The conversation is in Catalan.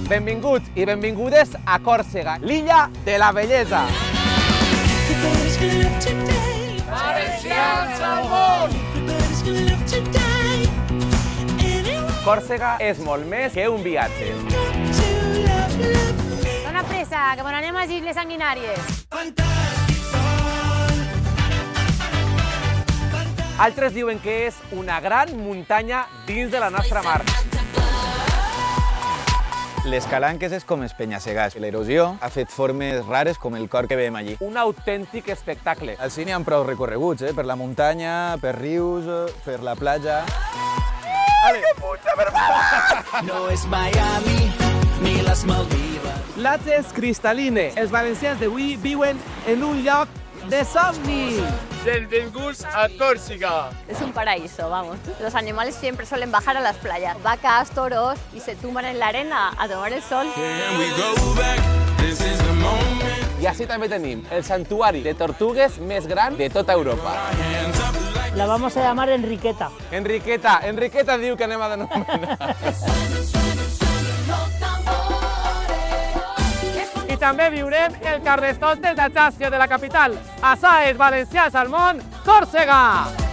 Benvinguts i benvingudes a Còrsega, l'illa de la bellesa. Valencians al món! Còrsega és molt més que un viatge. Dona pressa, que me n'anem a les Illes Sanguinàries. Altres diuen que és una gran muntanya dins de la nostra mar. Les calanques és com els penya-segats. L'erosió ha fet formes rares com el cor que veiem allí. Un autèntic espectacle. Al cine hi ha prou recorreguts, per la muntanya, per rius, per la platja. Que puta vermada! No és Miami ni les Maldives. Platges cristal·lines. Els valencians d'avui viuen en un lloc de somni. Benvinguts a Córcega. Es un paraíso, vamos. Los animales siempre suelen bajar a las playas. Vacas, toros, y se tumban en la arena a tomar el sol. I així també tenim el santuari de tortugues més gran de tota Europa. La vamos a llamar Enriqueta. Enriqueta diu que anem a denominar. I també viurem el Carnestoltes d'Ajaccio de la capital. Açò és Valencians al món, Còrsega!